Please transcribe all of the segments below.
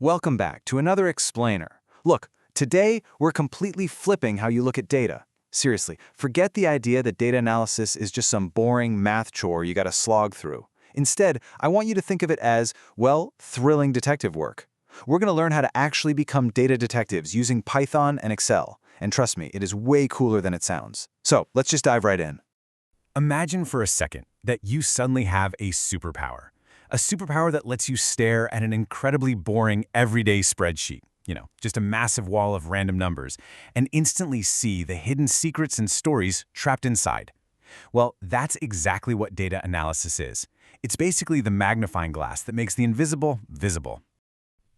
Welcome back to another explainer. Look, today we're completely flipping how you look at data. Seriously, forget the idea that data analysis is just some boring math chore you gotta slog through. Instead, I want you to think of it as, well, thrilling detective work. We're gonna learn how to actually become data detectives using Python and Excel. And trust me, it is way cooler than it sounds. So, let's just dive right in. Imagine for a second that you suddenly have a superpower. A superpower that lets you stare at an incredibly boring everyday spreadsheet, just a massive wall of random numbers, and instantly see the hidden secrets and stories trapped inside. Well, that's exactly what data analysis is. It's basically the magnifying glass that makes the invisible visible.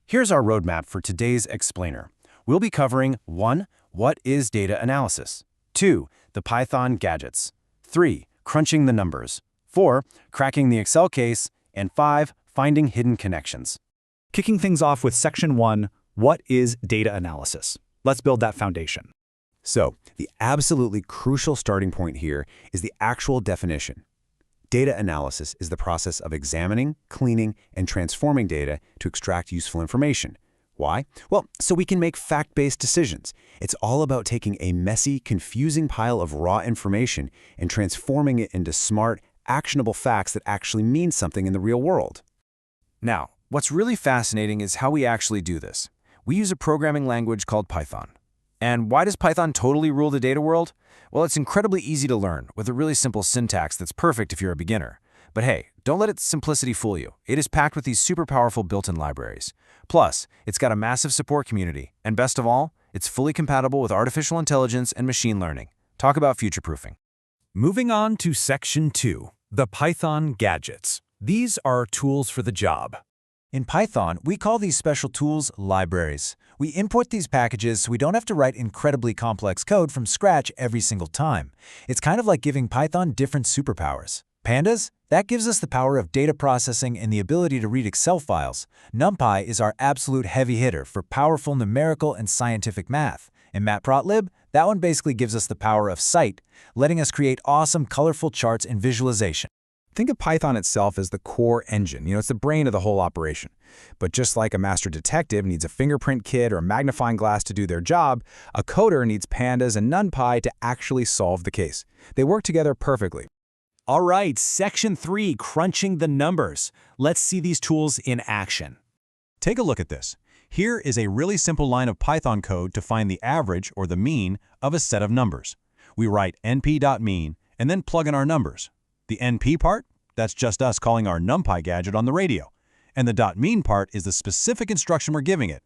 Here's our roadmap for today's explainer. We'll be covering 1. What is data analysis? 2. The Python gadgets. 3. Crunching the numbers. 4. Cracking the Excel case. And 5. Finding hidden connections. Kicking things off with Section 1, what is data analysis? Let's build that foundation. So, the absolutely crucial starting point here is the actual definition. Data analysis is the process of examining, cleaning, and transforming data to extract useful information. Why? Well, so we can make fact-based decisions. It's all about taking a messy, confusing pile of raw information and transforming it into smart, actionable facts that actually mean something in the real world. Now, what's really fascinating is how we actually do this. We use a programming language called Python. And why does Python totally rule the data world? Well, it's incredibly easy to learn with a really simple syntax that's perfect if you're a beginner. But hey, don't let its simplicity fool you. It is packed with these super powerful built-in libraries. Plus, it's got a massive support community. And best of all, it's fully compatible with artificial intelligence and machine learning. Talk about future-proofing. Moving on to Section 2, the Python gadgets. These are tools for the job. In Python, we call these special tools libraries. We import these packages so we don't have to write incredibly complex code from scratch every single time. It's kind of like giving Python different superpowers. Pandas? That gives us the power of data processing and the ability to read Excel files. NumPy is our absolute heavy hitter for powerful numerical and scientific math. And Matplotlib? That one basically gives us the power of sight, letting us create awesome, colorful charts and visualization. Think of Python itself as the core engine. It's the brain of the whole operation. But just like a master detective needs a fingerprint kit or a magnifying glass to do their job, a coder needs pandas and NumPy to actually solve the case. They work together perfectly. All right, Section 3, crunching the numbers. Let's see these tools in action. Take a look at this. Here is a really simple line of Python code to find the average or the mean of a set of numbers. We write np.mean and then plug in our numbers. The NP part, that's just us calling our NumPy gadget on the radio. And the .mean part is the specific instruction we're giving it.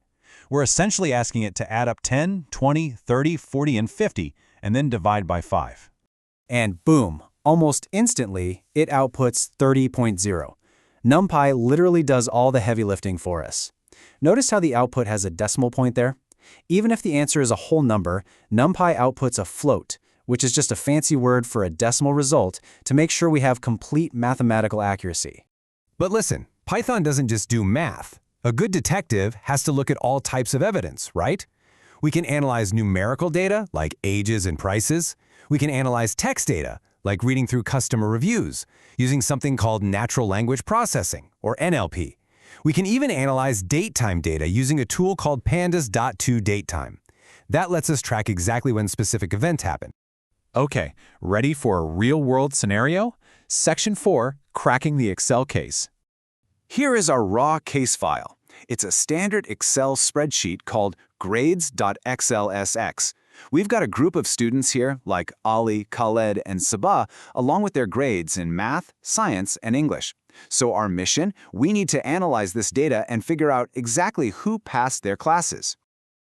We're essentially asking it to add up 10, 20, 30, 40, and 50, and then divide by 5. And boom, almost instantly, it outputs 30.0. NumPy literally does all the heavy lifting for us. Notice how the output has a decimal point there? Even if the answer is a whole number, NumPy outputs a float, which is just a fancy word for a decimal result to make sure we have complete mathematical accuracy. But listen, Python doesn't just do math. A good detective has to look at all types of evidence, right? We can analyze numerical data, like ages and prices. We can analyze text data, like reading through customer reviews, using something called natural language processing, or NLP. We can even analyze datetime data using a tool called pandas.toDatetime. That lets us track exactly when specific events happen. Okay, ready for a real-world scenario? Section 4, cracking the Excel case. Here is our raw case file. It's a standard Excel spreadsheet called grades.xlsx. We've got a group of students here, like Ali, Khaled, and Sabah, along with their grades in math, science, and English. So our mission, we need to analyze this data and figure out exactly who passed their classes.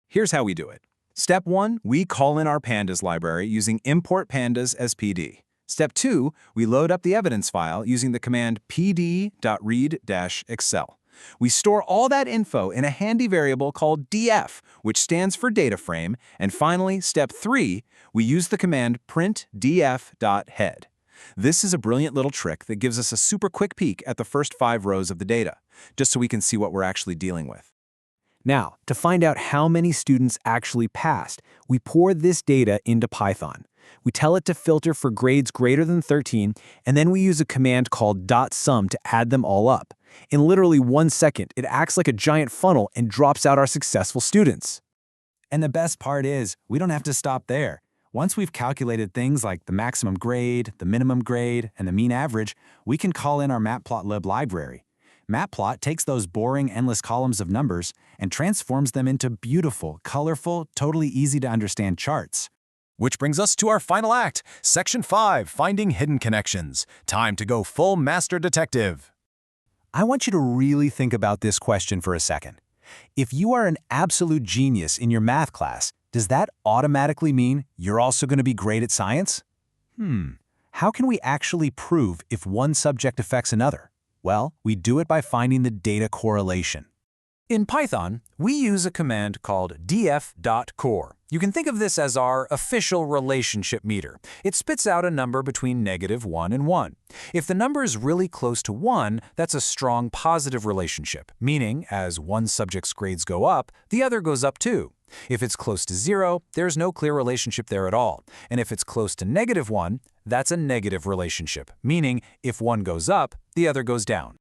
Here's how we do it. Step 1, we call in our pandas library using import pandas as PD. Step 2, we load up the evidence file using the command pd.read-excel. We store all that info in a handy variable called df, which stands for data frame. And finally, step 3, we use the command printdf.head. This is a brilliant little trick that gives us a super quick peek at the first 5 rows of the data, just so we can see what we're actually dealing with. Now, to find out how many students actually passed, we pour this data into Python. We tell it to filter for grades greater than 13, and then we use a command called .sum to add them all up. In literally 1 second, it acts like a giant funnel and drops out our successful students. And the best part is, we don't have to stop there. Once we've calculated things like the maximum grade, the minimum grade, and the mean average, we can call in our Matplotlib library. Matplot takes those boring, endless columns of numbers and transforms them into beautiful, colorful, totally easy-to-understand charts. Which brings us to our final act, Section 5, Finding Hidden Connections. Time to go full master detective. I want you to really think about this question for a second. If you are an absolute genius in your math class, does that automatically mean you're also going to be great at science? How can we actually prove if one subject affects another? Well, we do it by finding the data correlation. In Python, we use a command called df.core. You can think of this as our official relationship meter. It spits out a number between -1 and 1. If the number is really close to 1, that's a strong positive relationship, meaning as one subject's grades go up, the other goes up too. If it's close to 0, there's no clear relationship there at all. And if it's close to -1, that's a negative relationship, meaning if one goes up, the other goes down.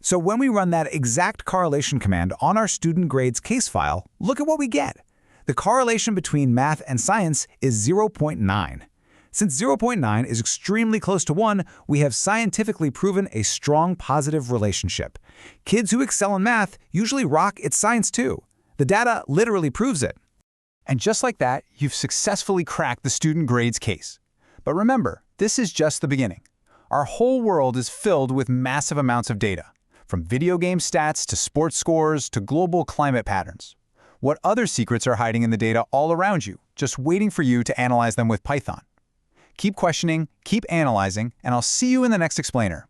So when we run that exact correlation command on our student grades case file, look at what we get. The correlation between math and science is 0.9. Since 0.9 is extremely close to 1, we have scientifically proven a strong positive relationship. Kids who excel in math usually rock at science too. The data literally proves it. And just like that, you've successfully cracked the student grades case. But remember, this is just the beginning. Our whole world is filled with massive amounts of data, from video game stats to sports scores to global climate patterns. What other secrets are hiding in the data all around you, just waiting for you to analyze them with Python? Keep questioning, keep analyzing, and I'll see you in the next explainer.